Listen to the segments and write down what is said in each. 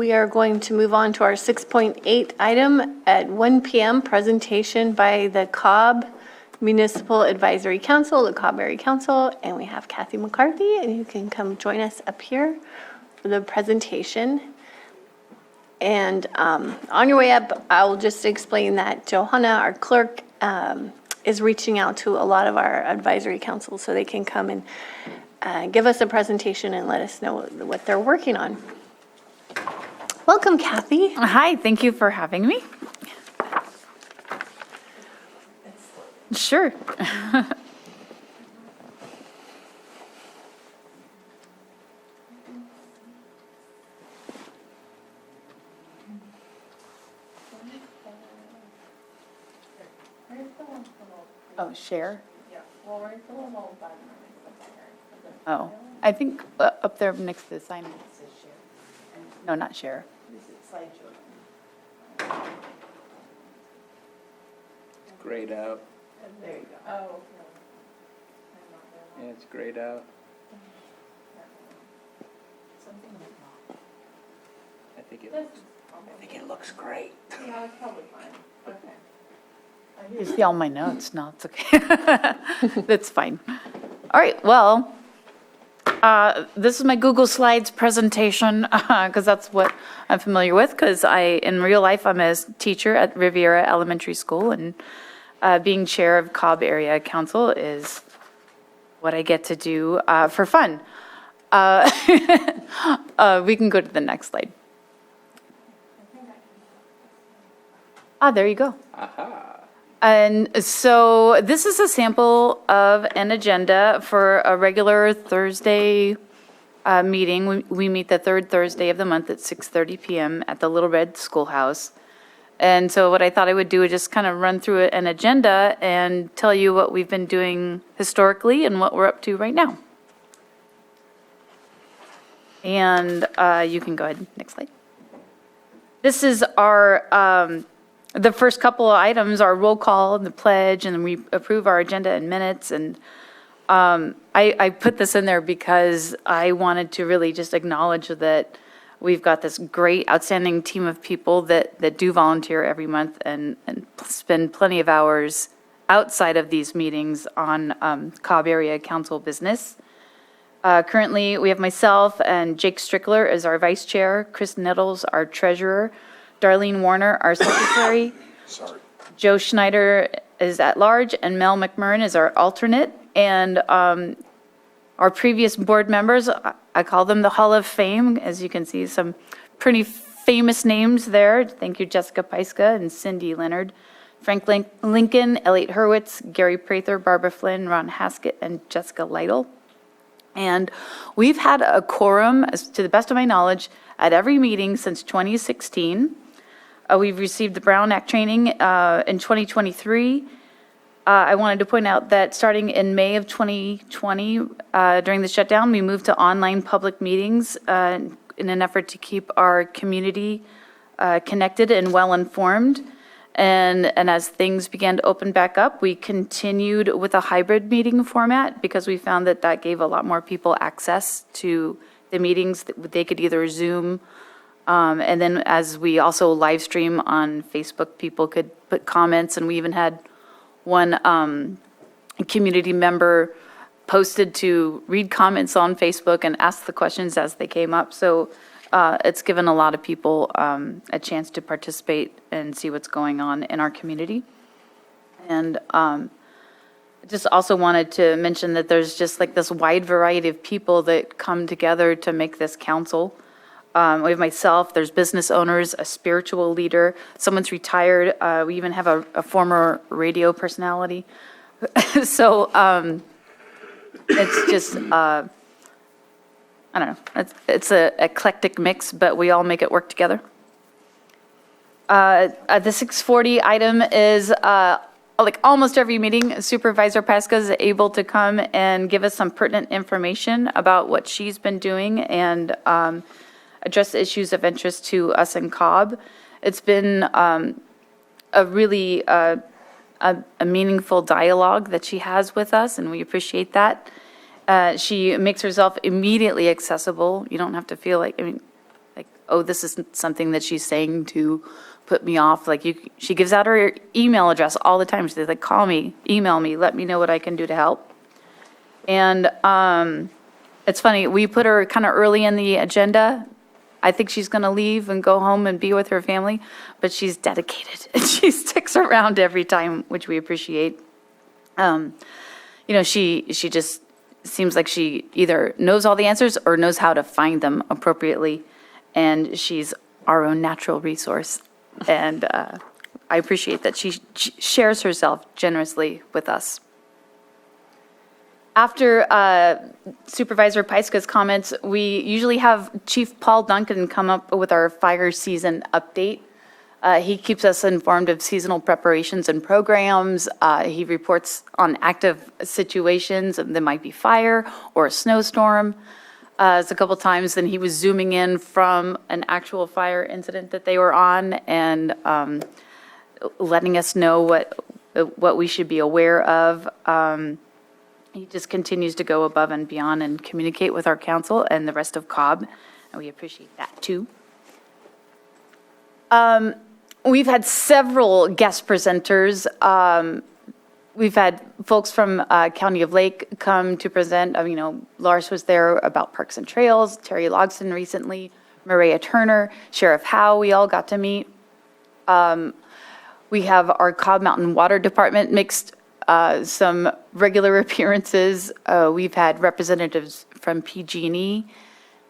we are going to move on to our 6.8 item at 1 p.m. presentation by the Cobb Municipal Advisory Council, the Cobb Area Council, and we have Kathy McCarthy, and you can come join us up here for the presentation. And on your way up, I'll just explain that Johanna, our clerk, is reaching out to a lot of our advisory councils so they can come and give us a presentation and let us know what they're working on. Welcome, Kathy. Hi, thank you for having me. Sure. Oh, share? Yeah, well, right the little button. Oh, I think up there next to the sign it says share. No, not share. Grayed out. There you go. Oh. Yeah, it's grayed out. I think it looks great. Yeah, it's probably fine. Okay. You see all my notes? No, it's okay. That's fine. All right, well, this is my Google Slides presentation because that's what I'm familiar with because in real life, I'm a teacher at Riviera Elementary School, and being chair of Cobb Area Council is what I get to do for fun. We can go to the next slide. There you go. Aha. And so this is a sample of an agenda for a regular Thursday meeting. We meet the third Thursday of the month at 6:30 p.m. at the Little Red Schoolhouse. And so what I thought I would do is just kind of run through an agenda and tell you what we've been doing historically and what we're up to right now. And you can go ahead, next slide. This is our, the first couple of items, our roll call and the pledge, and then we approve our agenda and minutes. And I put this in there because I wanted to really just acknowledge that we've got this great, outstanding team of people that do volunteer every month and spend plenty of hours outside of these meetings on Cobb Area Council business. Currently, we have myself and Jake Strickler as our vice chair, Chris Nettles, our treasurer, Darlene Warner, our secretary. Joe Schneider is at large, and Mel McMurrin is our alternate. And our previous board members, I call them the Hall of Fame. As you can see, some pretty famous names there. Thank you, Jessica Peiska and Cindy Leonard, Frank Lincoln, Elliot Hurwitz, Gary Prather, Barbara Flynn, Ron Haskett, and Jessica Lytle. And we've had a quorum, to the best of my knowledge, at every meeting since 2016. We've received the Brown Act training in 2023. I wanted to point out that starting in May of 2020, during the shutdown, we moved to online public meetings in an effort to keep our community connected and well-informed. And as things began to open back up, we continued with a hybrid meeting format because we found that gave a lot more people access to the meetings. They could either Zoom, and then as we also live stream on Facebook, people could put comments, and we even had one community member posted to read comments on Facebook and ask the questions as they came up. So it's given a lot of people a chance to participate and see what's going on in our community. And I just also wanted to mention that there's just like this wide variety of people that come together to make this council. We have myself, there's business owners, a spiritual leader, someone's retired. We even have a former radio personality. So it's just, I don't know, it's an eclectic mix, but we all make it work together. The 640 item is like almost every meeting, Supervisor Pesca is able to come and give us some pertinent information about what she's been doing and address issues of interest to us in Cobb. It's been a really a meaningful dialogue that she has with us, and we appreciate that. She makes herself immediately accessible. You don't have to feel like, oh, this is something that she's saying to put me off. Like, she gives out her email address all the time. She's like, call me, email me, let me know what I can do to help. And it's funny, we put her kind of early in the agenda. I think she's going to leave and go home and be with her family, but she's dedicated and she sticks around every time, which we appreciate. She just seems like she either knows all the answers or knows how to find them appropriately. And she's our own natural resource. And I appreciate that she shares herself generously with us. After Supervisor Pyska's comments, we usually have Chief Paul Duncan come up with our fire season update. He keeps us informed of seasonal preparations and programs. He reports on active situations. There might be fire or a snowstorm. It's a couple times, then he was zooming in from an actual fire incident that they were on and letting us know what we should be aware of. He just continues to go above and beyond and communicate with our council and the rest of Cobb, and we appreciate that too. We've had several guest presenters. We've had folks from County of Lake come to present. Lars was there about Parks and Trails, Terry Logston recently, Maria Turner, Sheriff Howe, we all got to meet. We have our Cobb Mountain Water Department mixed some regular appearances. We've had representatives from PG&E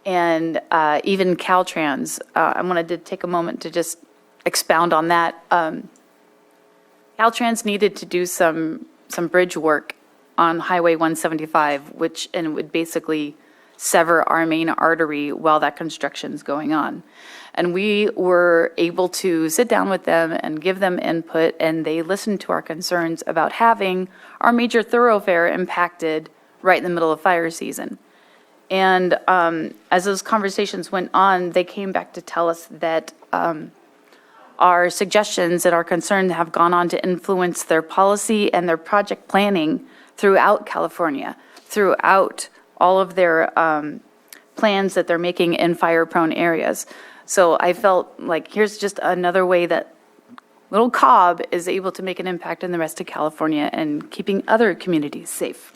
and even Caltrans. I wanted to take a moment to just expound on that. Caltrans needed to do some bridge work on Highway 175, and it would basically sever our main artery while that construction's going on. And we were able to sit down with them and give them input, and they listened to our concerns about having our major thoroughfare impacted right in the middle of fire season. And as those conversations went on, they came back to tell us that our suggestions and our concerns have gone on to influence their policy and their project planning throughout California, throughout all of their plans that they're making in fire-prone areas. So I felt like here's just another way that little Cobb is able to make an impact in the rest of California and keeping other communities safe.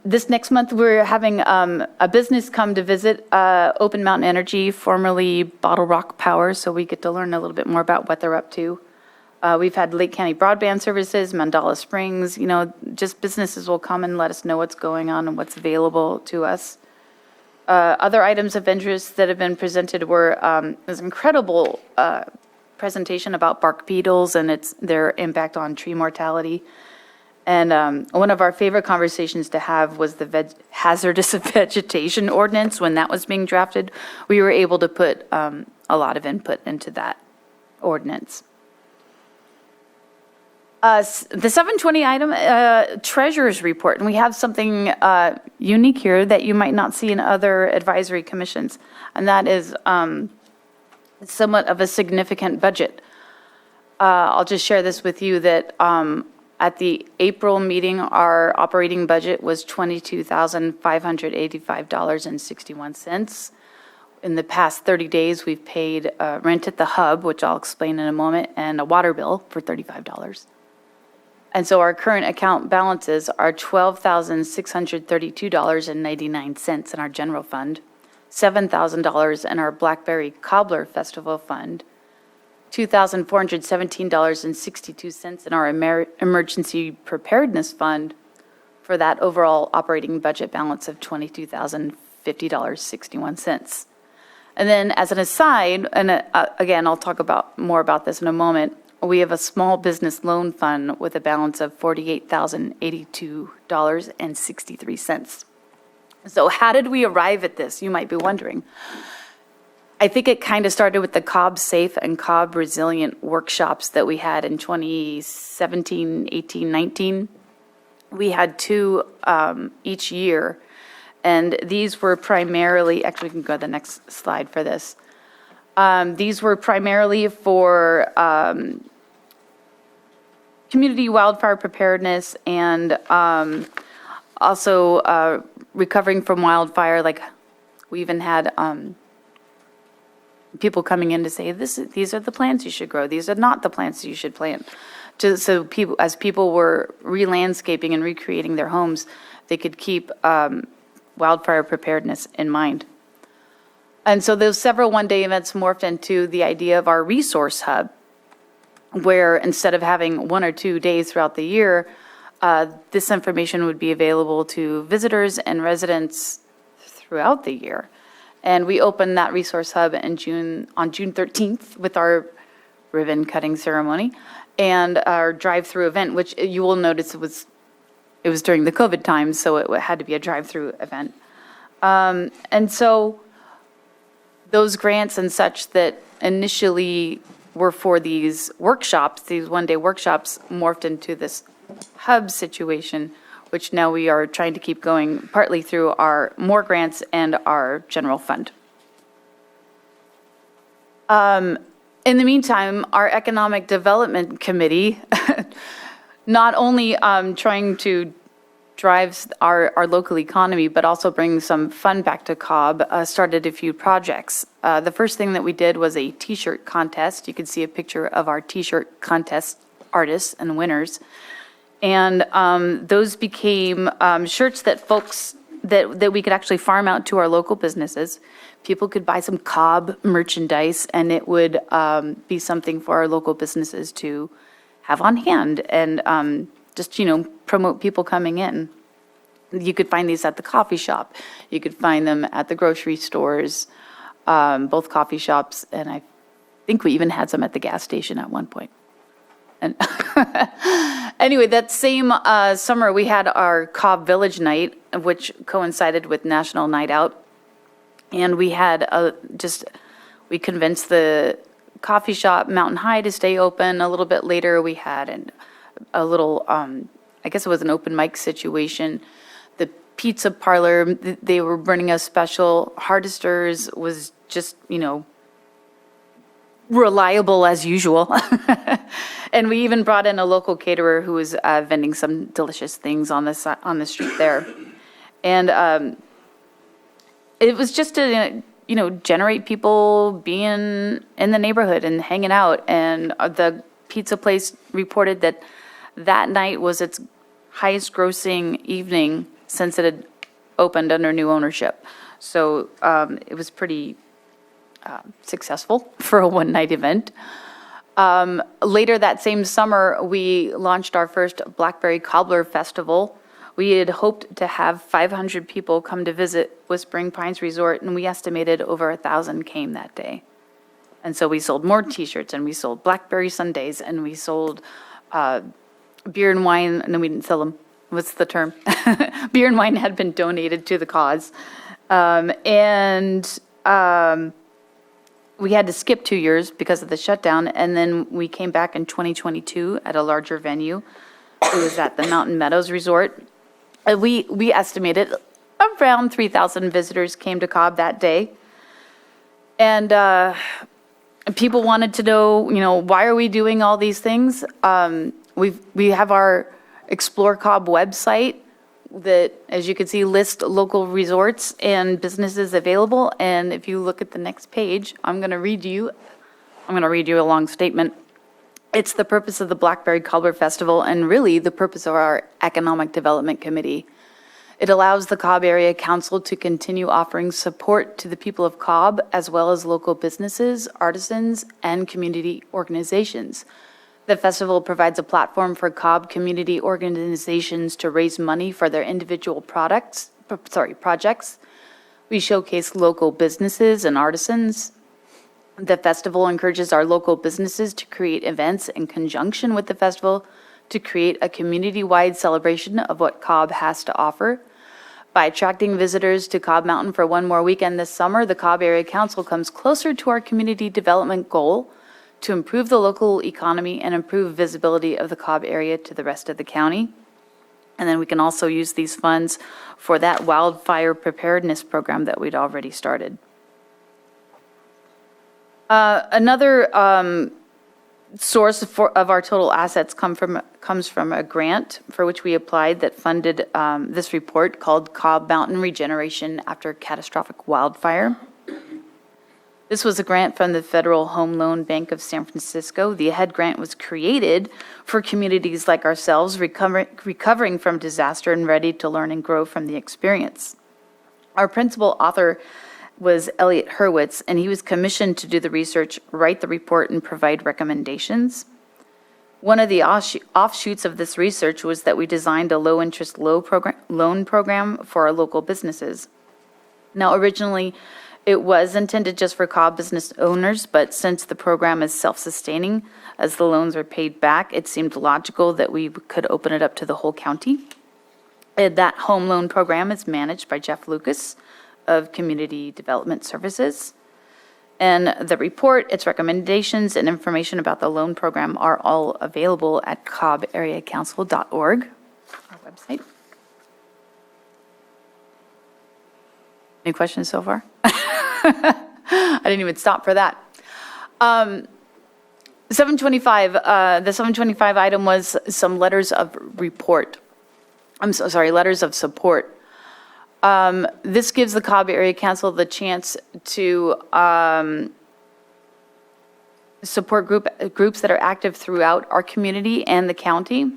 This next month, we're having a business come to visit Open Mountain Energy, formerly Bottle Rock Power, so we get to learn a little bit more about what they're up to. We've had Lake County Broadband Services, Mandala Springs, just businesses will come and let us know what's going on and what's available to us. Other items of interest that have been presented were this incredible presentation about bark beetles and their impact on tree mortality. And one of our favorite conversations to have was the hazardous vegetation ordinance. When that was being drafted, we were able to put a lot of input into that ordinance. The 720 item, treasurer's report, and we have something unique here that you might not see in other advisory commissions, and that is somewhat of a significant budget. I'll just share this with you that at the April meeting, our operating budget was $22,585.61. In the past 30 days, we've paid rent at the hub, which I'll explain in a moment, and a water bill for $35. And so our current account balances are $12,632.99 in our general fund, $7,000 in our Blackberry Cobbler Festival Fund, $2,417.62 in our Emergency Preparedness Fund for that overall operating budget balance of $22,050.61. And then as an aside, and again, I'll talk more about this in a moment, we have a small business loan fund with a balance of $48,082.63. So how did we arrive at this? You might be wondering. I think it kind of started with the Cobb Safe and Cobb Resilient workshops that we had in 2017, 18, 19. We had two each year, and these were primarily, actually we can go to the next slide for this. These were primarily for community wildfire preparedness and also recovering from wildfire, like We even had people coming in to say, these are the plants you should grow. These are not the plants you should plant. So people, as people were re-landscaping and recreating their homes, they could keep wildfire preparedness in mind. And so those several one-day events morphed into the idea of our resource hub, where instead of having 1 or 2 days throughout the year, this information would be available to visitors and residents throughout the year. And we opened that resource hub on June 13th with our ribbon cutting ceremony and our drive-through event, which you will notice it was during the COVID times, so it had to be a drive-through event. And so those grants and such that initially were for these workshops, these one-day workshops, morphed into this hub situation, which now we are trying to keep going partly through our more grants and our general fund. In the meantime, our Economic Development Committee, not only trying to drive our local economy, but also bring some fun back to Cobb, started a few projects. The first thing that we did was a T-shirt contest. You can see a picture of our T-shirt contest artists and winners. And those became shirts that folks, that we could actually farm out to our local businesses. People could buy some Cobb merchandise, and it would be something for our local businesses to have on hand and just, promote people coming in. You could find these at the coffee shop. You could find them at the grocery stores, both coffee shops, and I think we even had some at the gas station at one point. And anyway, that same summer, we had our Cobb Village Night, which coincided with National Night Out. And we had we convinced the coffee shop Mountain High to stay open. A little bit later, we had a little, I guess it was an open mic situation. The pizza parlor, they were running a special. Hardesters was just, reliable as usual. And we even brought in a local caterer who was vending some delicious things on the street there. And it was just to, generate people being in the neighborhood and hanging out. And the pizza place reported that night was its highest grossing evening since it had opened under new ownership. So it was pretty successful for a one-night event. Later that same summer, we launched our first Blackberry Cobbler Festival. We had hoped to have 500 people come to visit Whispering Pines Resort, and we estimated over 1,000 came that day. And so we sold more T-shirts, and we sold Blackberry Sundays, and we sold beer and wine. No, we didn't sell them. What's the term? Beer and wine had been donated to the cause. We had to skip 2 years because of the shutdown, and then we came back in 2022 at a larger venue. It was at the Mountain Meadows Resort. We estimated around 3,000 visitors came to Cobb that day. And people wanted to know, why are we doing all these things? We have our Explore Cobb website that, as you can see, lists local resorts and businesses available. And if you look at the next page, I'm going to read you a long statement. It's the purpose of the Blackberry Cobbler Festival and really the purpose of our Economic Development Committee. It allows the Cobb Area Council to continue offering support to the people of Cobb as well as local businesses, artisans, and community organizations. The festival provides a platform for Cobb community organizations to raise money for their individual projects. We showcase local businesses and artisans. The festival encourages our local businesses to create events in conjunction with the festival to create a community-wide celebration of what Cobb has to offer. By attracting visitors to Cobb Mountain for one more weekend this summer, the Cobb Area Council comes closer to our community development goal to improve the local economy and improve visibility of the Cobb area to the rest of the county. And then we can also use these funds for that wildfire preparedness program that we'd already started. Another source of our total assets comes from a grant for which we applied that funded this report called Cobb Mountain Regeneration After Catastrophic Wildfire. This was a grant from the Federal Home Loan Bank of San Francisco. The AHEAD grant was created for communities like ourselves recovering from disaster and ready to learn and grow from the experience. Our principal author was Elliot Hurwitz, and he was commissioned to do the research, write the report, and provide recommendations. One of the offshoots of this research was that we designed a low-interest loan program for our local businesses. Now, originally, it was intended just for Cobb business owners, but since the program is self-sustaining, as the loans are paid back, it seemed logical that we could open it up to the whole county. And that home loan program is managed by Jeff Lucas of Community Development Services. And the report, its recommendations, and information about the loan program are all available at cobbareacouncil.org, our website. Any questions so far? I didn't even stop for that. 725, the 725 item was some letters of report. Letters of support. This gives the Cobb Area Council the chance to support groups that are active throughout our community and the county.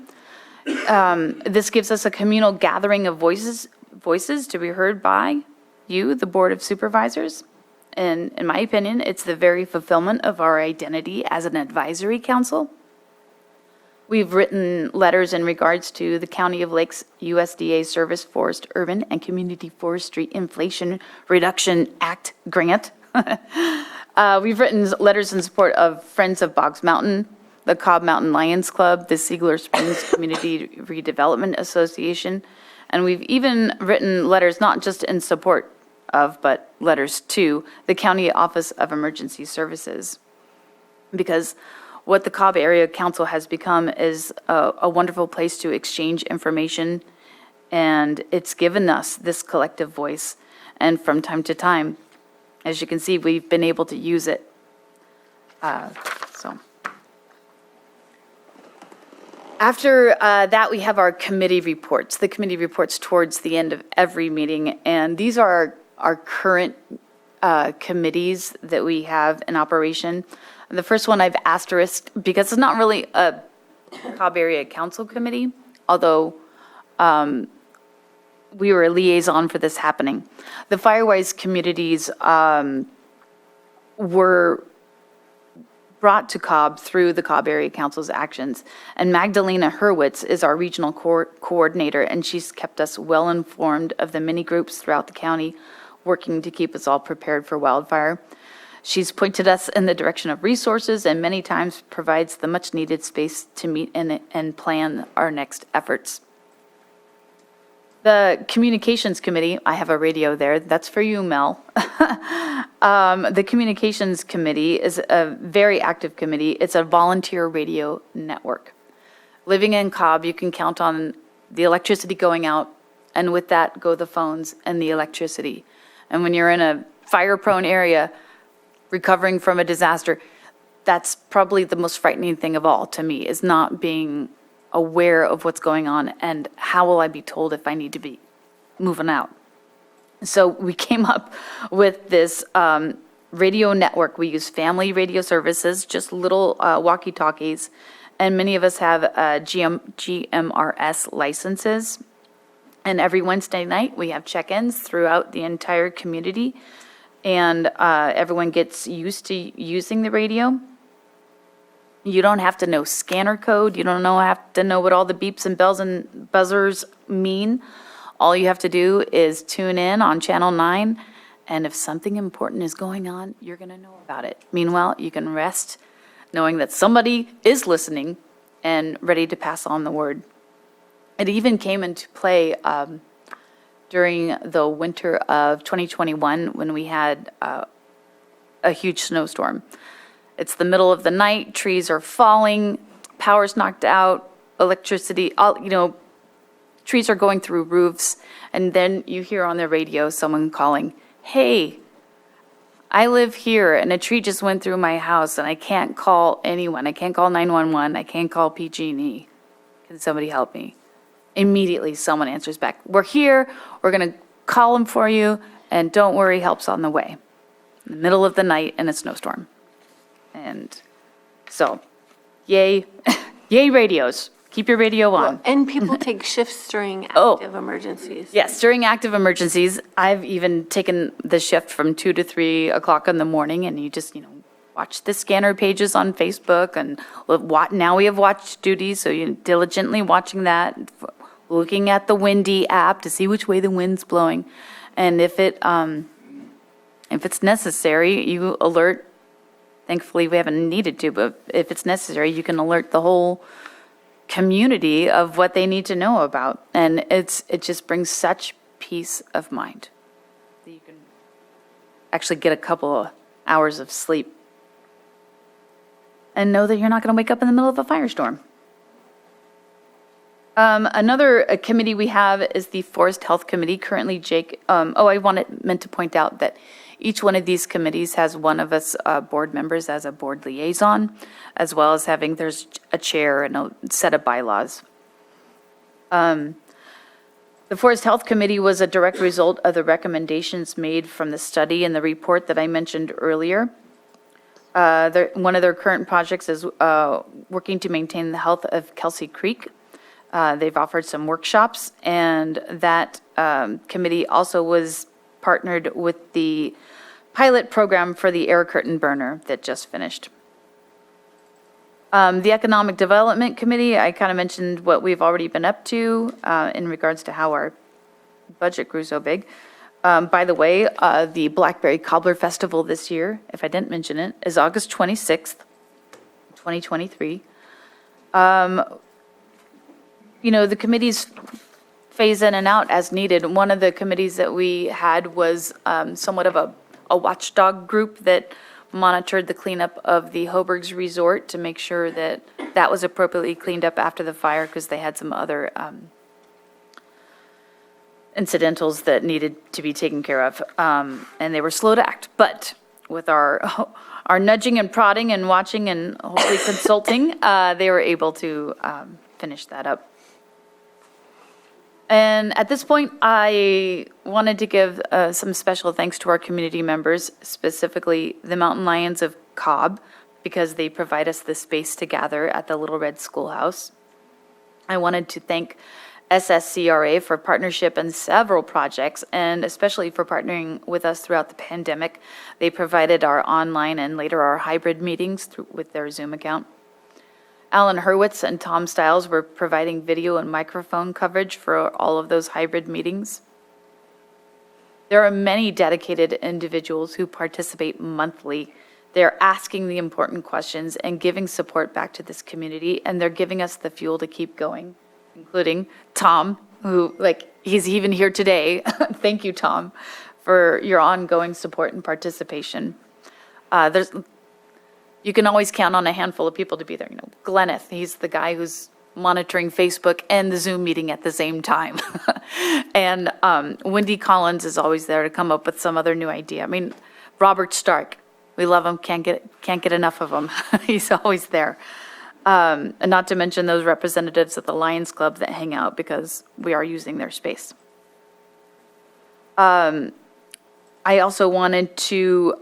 This gives us a communal gathering of voices to be heard by you, the Board of Supervisors. And in my opinion, it's the very fulfillment of our identity as an advisory council. We've written letters in regards to the County of Lakes USDA Service Forest Urban and Community Forestry Inflation Reduction Act grant. We've written letters in support of Friends of Boggs Mountain, the Cobb Mountain Lions Club, the Ziegler Springs Community Redevelopment Association, and we've even written letters not just in support of, but letters to the County Office of Emergency Services. Because what the Cobb Area Council has become is a wonderful place to exchange information, and it's given us this collective voice. And from time to time, as you can see, we've been able to use it. After that, we have our committee reports. The committee reports towards the end of every meeting, and these are our current committees that we have in operation. The first one I've asterisked because it's not really a Cobb Area Council committee, although we were a liaison for this happening. The Firewise communities were brought to Cobb through the Cobb Area Council's actions. And Magdalena Hurwitz is our regional coordinator, and she's kept us well informed of the many groups throughout the county working to keep us all prepared for wildfire. She's pointed us in the direction of resources and many times provides the much needed space to meet and plan our next efforts. The Communications Committee, I have a radio there, that's for you, Mel. The Communications Committee is a very active committee. It's a volunteer radio network. Living in Cobb, you can count on the electricity going out, and with that go the phones and the electricity. And when you're in a fire-prone area, recovering from a disaster, that's probably the most frightening thing of all to me, is not being aware of what's going on and how will I be told if I need to be moving out. So we came up with this radio network. We use family radio services, just little walkie-talkies, and many of us have GMRS licenses. And every Wednesday night, we have check-ins throughout the entire community, and everyone gets used to using the radio. You don't have to know scanner code. You don't have to know what all the beeps and bells and buzzers mean. All you have to do is tune in on Channel 9, and if something important is going on, you're going to know about it. Meanwhile, you can rest knowing that somebody is listening and ready to pass on the word. It even came into play during the winter of 2021 when we had a huge snowstorm. It's the middle of the night, trees are falling, power's knocked out, electricity, trees are going through roofs, and then you hear on the radio someone calling, "Hey, I live here and a tree just went through my house and I can't call anyone. I can't call 911. I can't call PG&E. Can somebody help me? Immediately, someone answers back. We're here. We're going to call them for you. And don't worry, help's on the way. In the middle of the night in a snowstorm. And so, yay, yay radios. Keep your radio on. And people take shifts during Oh. active emergencies. Yes, during active emergencies, I've even taken the shift from 2 to 3 o'clock in the morning, and you just, watch the scanner pages on Facebook, and now we have watch duties, so you're diligently watching that, looking at the Windy app to see which way the wind's blowing, and if it's necessary, you alert. Thankfully, we haven't needed to, but if it's necessary, you can alert the whole community of what they need to know about. And it just brings such peace of mind that you can actually get a couple of hours of sleep and know that you're not going to wake up in the middle of a firestorm. Another committee we have is the Forest Health Committee. Currently, Jake, meant to point out that each one of these committees has one of us board members as a board liaison, as well as there's a chair and a set of bylaws. The Forest Health Committee was a direct result of the recommendations made from the study and the report that I mentioned earlier. One of their current projects is working to maintain the health of Kelsey Creek. They've offered some workshops, and that committee also was partnered with the pilot program for the air curtain burner that just finished. The Economic Development Committee, I kind of mentioned what we've already been up to in regards to how our budget grew so big. By the way, the Blackberry Cobbler Festival this year, if I didn't mention it, is August 26th, 2023. The committees phase in and out as needed. One of the committees that we had was somewhat of a watchdog group that monitored the cleanup of the Hoburgs Resort to make sure that that was appropriately cleaned up after the fire, because they had some other incidentals that needed to be taken care of, and they were slow to act. But with our nudging and prodding and watching and hopefully consulting, they were able to finish that up. And at this point, I wanted to give some special thanks to our community members, specifically the Mountain Lions of Cobb, because they provide us the space to gather at the Little Red Schoolhouse. I wanted to thank SSCRA for partnership in several projects, and especially for partnering with us throughout the pandemic. They provided our online and later our hybrid meetings with their Zoom account. Alan Hurwitz and Tom Stiles were providing video and microphone coverage for all of those hybrid meetings. There are many dedicated individuals who participate monthly. They're asking the important questions and giving support back to this community, and they're giving us the fuel to keep going, including Tom, who, he's even here today. Thank you, Tom, for your ongoing support and participation. You can always count on a handful of people to be there. Glenneth, he's the guy who's monitoring Facebook and the Zoom meeting at the same time. And Wendy Collins is always there to come up with some other new idea. Robert Stark, we love him, can't get enough of him. He's always there. And not to mention those representatives at the Lions Club that hang out because we are using their space. I also wanted to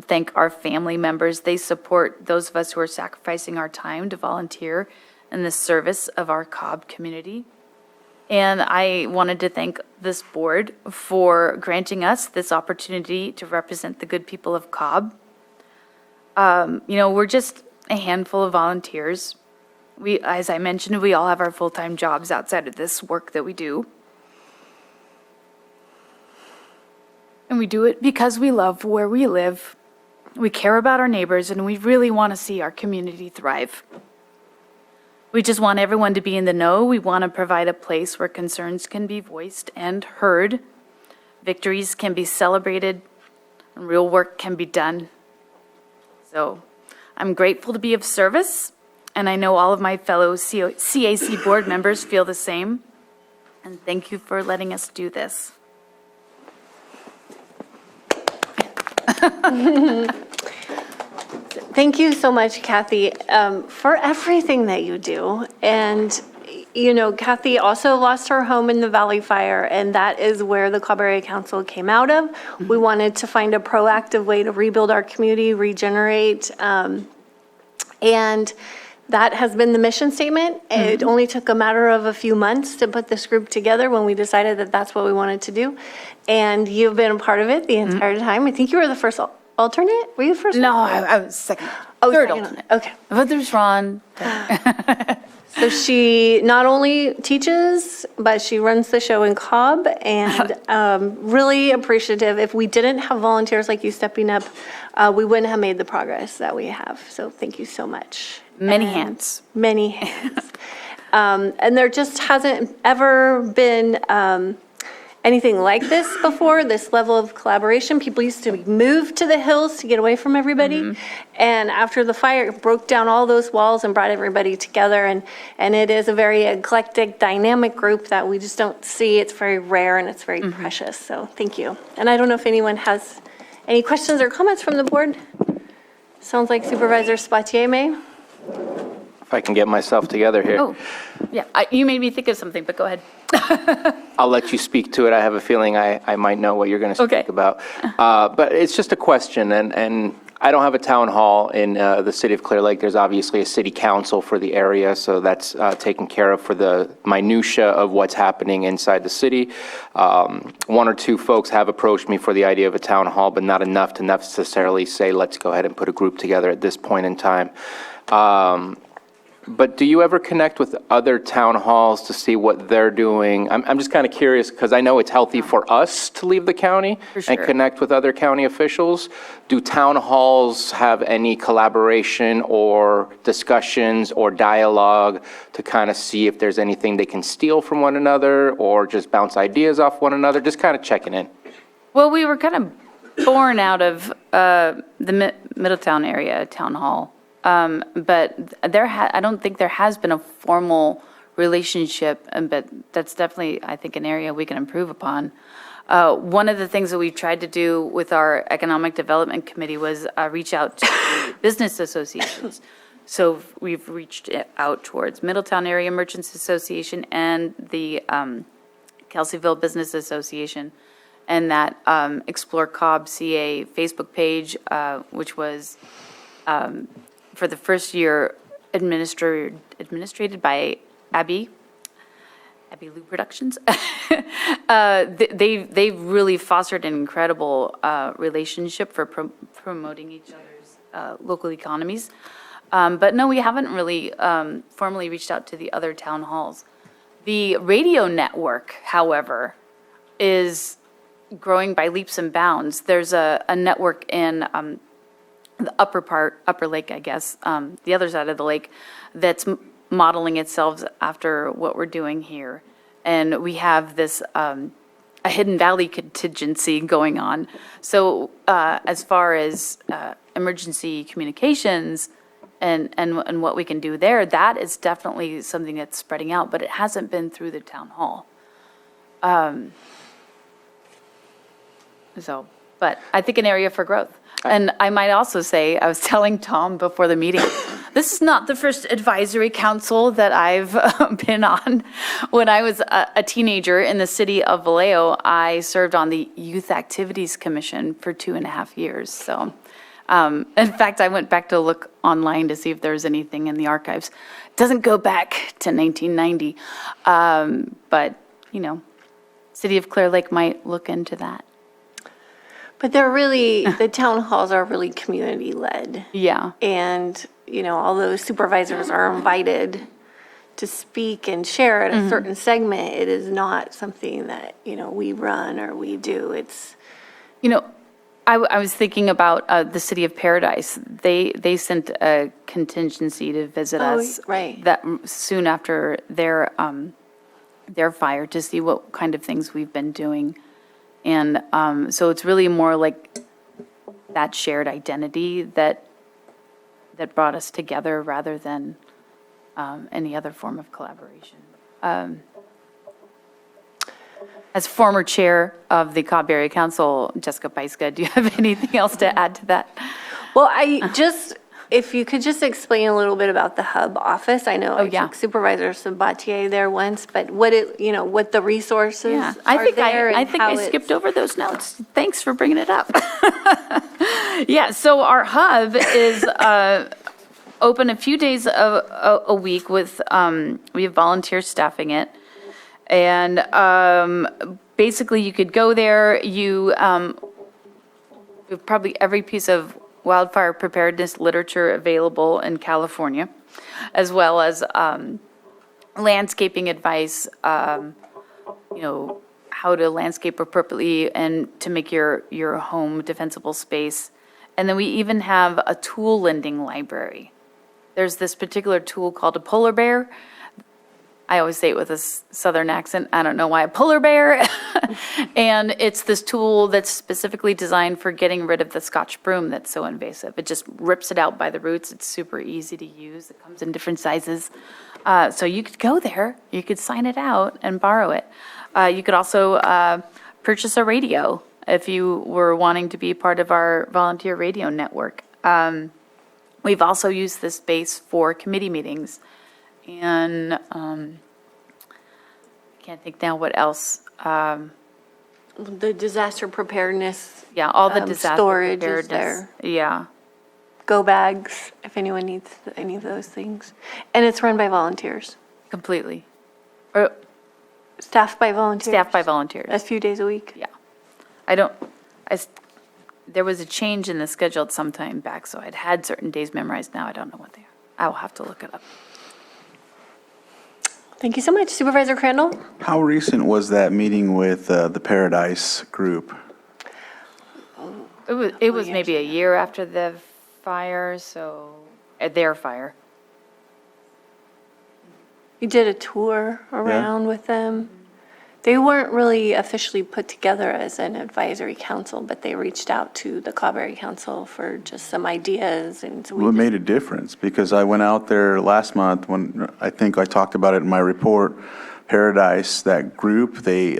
thank our family members. They support those of us who are sacrificing our time to volunteer in the service of our Cobb community. And I wanted to thank this board for granting us this opportunity to represent the good people of Cobb. We're just a handful of volunteers. As I mentioned, we all have our full-time jobs outside of this work that we do. And we do it because we love where we live. We care about our neighbors, and we really want to see our community thrive. We just want everyone to be in the know. We want to provide a place where concerns can be voiced and heard, victories can be celebrated, and real work can be done. So I'm grateful to be of service, and I know all of my fellow CAC board members feel the same. And thank you for letting us do this. Thank you so much, Kathy, for everything that you do. And, you know, Kathy also lost her home in the Valley Fire, and that is where the Cobb Area Council came out of. We wanted to find a proactive way to rebuild our community, regenerate, and that has been the mission statement. It only took a matter of a few months to put this group together when we decided that that's what we wanted to do. And you've been a part of it the entire time. I think you were the first alternate? Were you the first? No, I was second, Oh, third second. alternate. Okay. But there's Ron. So she not only teaches, but she runs the show in Cobb, and really appreciative. If we didn't have volunteers like you stepping up, we wouldn't have made the progress that we have. So thank you so much. Many And hands. Many hands. And there just hasn't ever been anything like this before, this level of collaboration. People used to move to the hills to get away from everybody. And after the fire, it broke down all those walls and brought everybody together. And it is a very eclectic, dynamic group that we just don't see. It's very rare and it's very precious. So thank you. And I don't know if anyone has any questions or comments from the board. Sounds like Supervisor Spatier may. If I can get myself together here. Oh, yeah, you made me think of something, but go ahead. I'll let you speak to it. I have a feeling I might know what you're going to Okay. speak about. But it's just a question, and I don't have a town hall in the city of Clear Lake. There's obviously a city council for the area, so that's taken care of for the minutia of what's happening inside the city. One or two folks have approached me for the idea of a town hall, but not enough to necessarily say, let's go ahead and put a group together at this point in time. But do you ever connect with other town halls to see what they're doing? I'm just kind of curious, because I know it's healthy for us to leave the county and sure. connect with other county officials. Do town halls have any collaboration or discussions or dialogue to kind of see if there's anything they can steal from one another or just bounce ideas off one another? Just kind of checking in. Well, we were kind of born out of the Middletown area town hall. But I don't think there has been a formal relationship, but that's definitely, I think, an area we can improve upon. One of the things that we've tried to do with our Economic Development Committee was reach out to business associations. So we've reached out towards Middletown Area Merchants Association and the Kelseyville Business Association, and that Explore Cobb CA Facebook page, which was for the first year administrated by Abby Lou Productions. They've really fostered an incredible relationship for promoting each other's local economies. But no, we haven't really formally reached out to the other town halls. The radio network, however, is growing by leaps and bounds. There's a network in the upper lake, I guess, the other side of the lake, that's modeling itself after what we're doing here. And we have this, a Hidden Valley contingency going on. So as far as emergency communications and what we can do there, that is definitely something that's spreading out, but it hasn't been through the town hall. But I think an area for growth. And I might also say, I was telling Tom before the meeting, this is not the first advisory council that I've been on. When I was a teenager in the city of Vallejo, I served on the Youth Activities Commission for 2.5 years. So, in fact, I went back to look online to see if there's anything in the archives. It doesn't go back to 1990. But, you know, City of Clear Lake might look into that. But they're really, the town halls are really community-led. Yeah. And, you know, although supervisors are invited to speak and share at a certain segment, it is not something that, you know, we run or we do. It's, You know, I was thinking about the city of Paradise. They sent a contingency to visit us. right. That soon after their fire to see what kind of things we've been doing. And so it's really more like that shared identity that brought us together rather than any other form of collaboration. As former chair of the Cobb Area Council, Jessica Pyska, do you have anything else to add to that? Well, if you could just explain a little bit about the hub office. I know I yeah. took Supervisor Sabatier there once, but what the resources Yeah, are there I and think how I it's- skipped over those notes. Thanks for bringing it up. Yeah, so our hub is open a few days a week with, we have volunteers staffing it. And basically, you could go there, we have probably every piece of wildfire preparedness literature available in California, as well as landscaping advice, how to landscape appropriately and to make your home a defensible space. And then we even have a tool lending library. There's this particular tool called a polar bear. I always say it with a southern accent. I don't know why, a polar bear. And it's this tool that's specifically designed for getting rid of the Scotch broom that's so invasive. It just rips it out by the roots. It's super easy to use. It comes in different sizes. So you could go there, you could sign it out and borrow it. You could also purchase a radio if you were wanting to be part of our volunteer radio network. We've also used this space for committee meetings. And I can't think now what else. the disaster preparedness. Yeah, all the disaster Storage is preparedness. there. Yeah, Go bags, if anyone needs any of those things. And it's run by volunteers, completely. Or staffed by volunteers. staffed by volunteers. A few days a week. Yeah. There was a change in the schedule at some time back, so I'd had certain days memorized. Now I don't know what they are. I will have to look it up. Thank you so much. Supervisor Crandall? How recent was that meeting with the Paradise Group? It was maybe a year after the fire, so, their fire. You did a tour around with them. They weren't really officially put together as an advisory council, but they reached out to the Cobb Area Council for just some ideas, and so Well, it we made a difference because I went out there last month when I think I talked about it in my report. Paradise, that group, they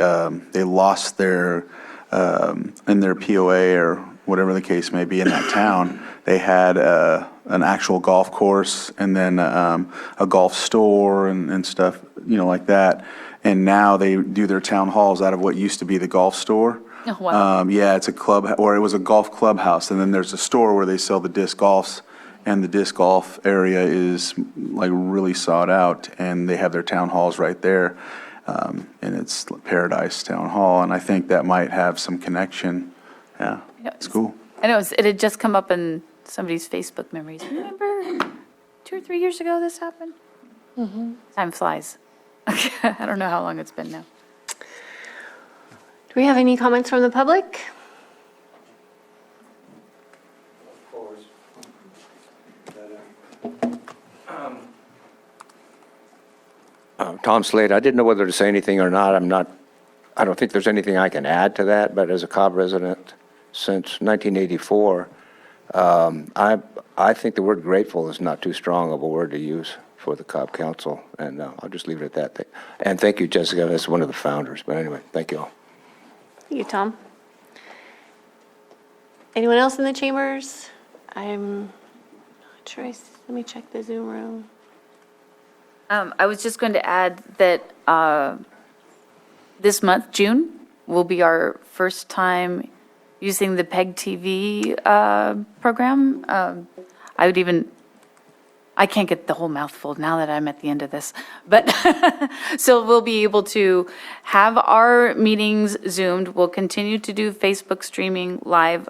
lost their in their POA or whatever the case may be in that town. They had an actual golf course and then a golf store and stuff, like that. And now they do their town halls out of what used to be the golf store. Oh, wow. Yeah, it's a club, or it was a golf clubhouse, and then there's a store where they sell the disc golfs, and the disc golf area is like really sought out, and they have their town halls right there, and it's Paradise Town Hall, and I think that might have some connection. Yeah, it's cool. I know, it had just come up in somebody's Facebook memories. Remember 2 or 3 years ago this happened? Time flies. I don't know how long it's been now. Do we have any comments from the public? Tom Slade, I didn't know whether to say anything or not. I don't think there's anything I can add to that, but as a Cobb resident since 1984, I think the word grateful is not too strong of a word to use for the Cobb Council, and I'll just leave it at that. And thank you, Jessica, as one of the founders. But anyway, thank you all. Thank you, Tom. Anyone else in the chambers? I'm not sure. Let me check the Zoom room. I was just going to add that this month, June, will be our first time using the PEG TV program. I can't get the whole mouthful now that I'm at the end of this, but so we'll be able to have our meetings Zoomed. We'll continue to do Facebook streaming live.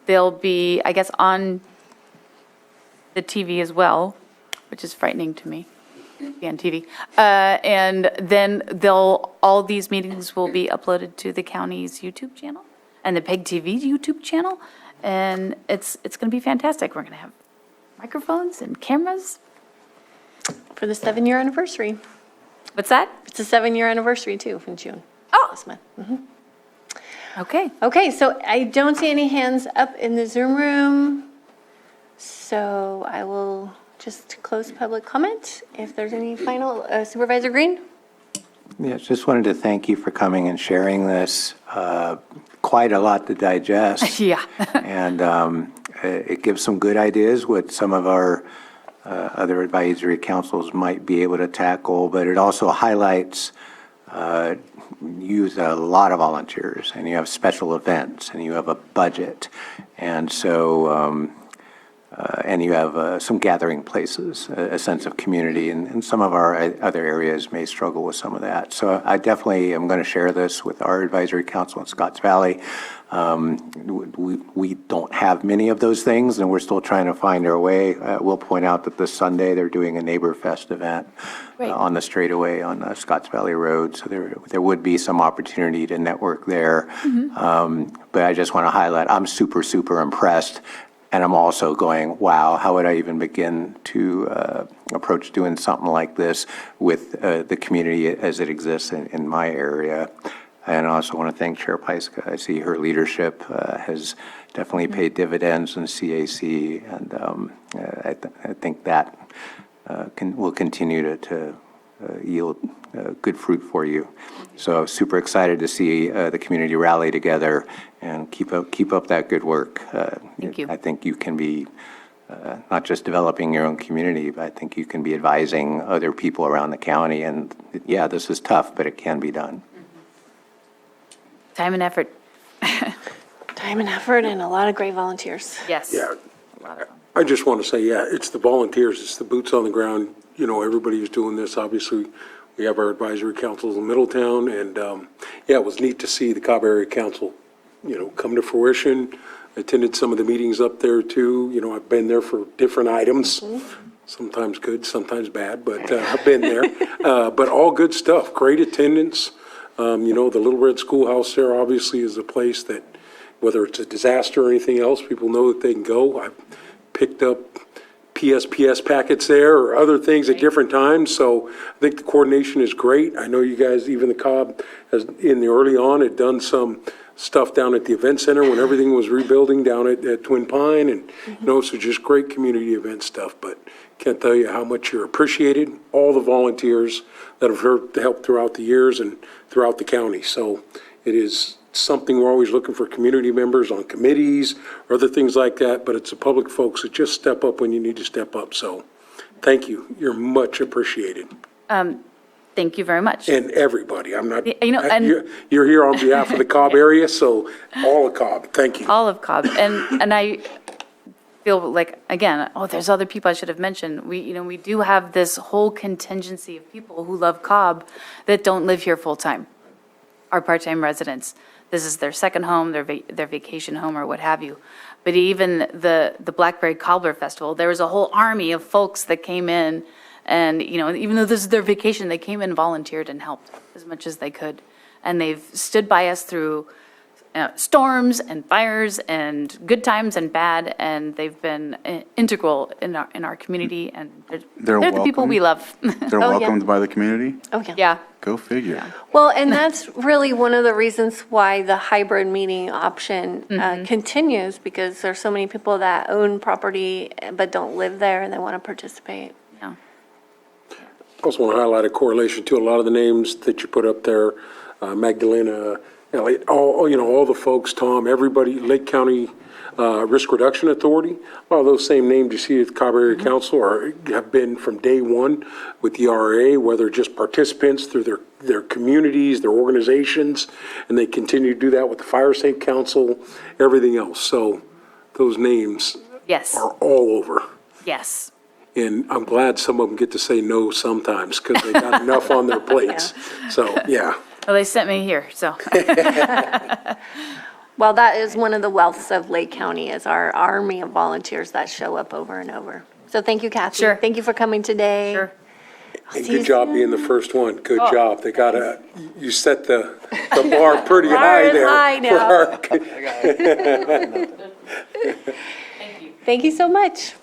They'll be, I guess, on the TV as well, which is frightening to me, be on TV. And then all these meetings will be uploaded to the county's YouTube channel and the PEG TV YouTube channel, and it's going to be fantastic. We're going to have microphones and cameras. For the 7-year anniversary. What's that? It's a 7-year anniversary too from June. Oh. This month. Okay. Okay, so I don't see any hands up in the Zoom room. So I will just close public comment. If there's any final, Supervisor Green? Yeah, just wanted to thank you for coming and sharing this. Quite a lot to digest. Yeah. And it gives some good ideas what some of our other advisory councils might be able to tackle, but it also highlights you use a lot of volunteers, and you have special events, and you have a budget. And so, and you have some gathering places, a sense of community, and some of our other areas may struggle with some of that. So I definitely am going to share this with our advisory council in Scotts Valley. We don't have many of those things, and we're still trying to find our way. We'll point out that this Sunday, they're doing a Neighbor Fest event on the straightaway on Scotts Valley Road, so there would be some opportunity to network there. But I just want to highlight, I'm super, super impressed. And I'm also going, wow, how would I even begin to approach doing something like this with the community as it exists in my area? And I also want to thank Chair Pyska. I see her leadership has definitely paid dividends in CAC, and I think that will continue to yield good fruit for you. So super excited to see the community rally together and keep up that good work. Thank you. I think you can be not just developing your own community, but I think you can be advising other people around the county. And yeah, this is tough, but it can be done. Time and effort. Time and effort and a lot of great volunteers. Yes. Yeah, A lot of them. I just want to say, yeah, it's the volunteers, it's the boots on the ground. You know, everybody who's doing this. Obviously, we have our advisory councils in Middletown, and yeah, it was neat to see the Cobb Area Council, you know, come to fruition. I attended some of the meetings up there too. You know, I've been there for different items, sometimes good, sometimes bad, but I've been there. But all good stuff, great attendance. You know, the Little Red Schoolhouse there obviously is a place that, whether it's a disaster or anything else, people know that they can go. I've picked up PSPS packets there or other things at different times, so I think the coordination is great. I know you guys, even the Cobb, has, in the early on, had done some stuff down at the event center when everything was rebuilding down at Twin Pine, and, you know, so just great community event stuff, but can't tell you how much you're appreciated, all the volunteers that have helped throughout the years and throughout the county. So it is something we're always looking for community members on committees or other things like that, but it's the public folks that just step up when you need to step up. So thank you. You're much appreciated. Thank you very much. And everybody, I'm not, You know, and- you're here on behalf of the Cobb area, so all of Cobb, thank you. All of Cobb. And I feel like, again, there's other people I should have mentioned. We do have this whole contingency of people who love Cobb that don't live here full-time, are part-time residents. This is their second home, their vacation home, or what have you. But even the Blackberry Cobbler Festival, there was a whole army of folks that came in, and, you know, even though this is their vacation, they came in, volunteered, and helped as much as they could. And they've stood by us through storms and fires and good times and bad, and they've been integral in our community, and they're the people we love. They're Oh, yeah. welcomed by the community? Oh, yeah. Yeah. Go figure. Well, and that's really one of the reasons why the hybrid meeting option continues, because there's so many people that own property but don't live there and they want to participate. Yeah. Also want to highlight a correlation to a lot of the names that you put up there, Magdalena, Elliot, all the folks, Tom, everybody, Lake County Risk Reduction Authority. A lot of those same names you see at the Cobb Area Council have been from day one with the RA, whether just participants through their communities, their organizations, and they continue to do that with the Fire Safe Council, everything else. So those names Yes. are all over. Yes. And I'm glad some of them get to say no sometimes because they got enough on their plates. So, yeah. Well, they sent me here, so. Well, that is one of the wealths of Lake County, is our army of volunteers that show up over and over. So thank you, Kathy. Sure. Thank you for coming today. Sure. And See you good job soon. being the first one. Good Oh. job. They gotta, you set the bar pretty Bar high is there. high now. for our- Thank you so much.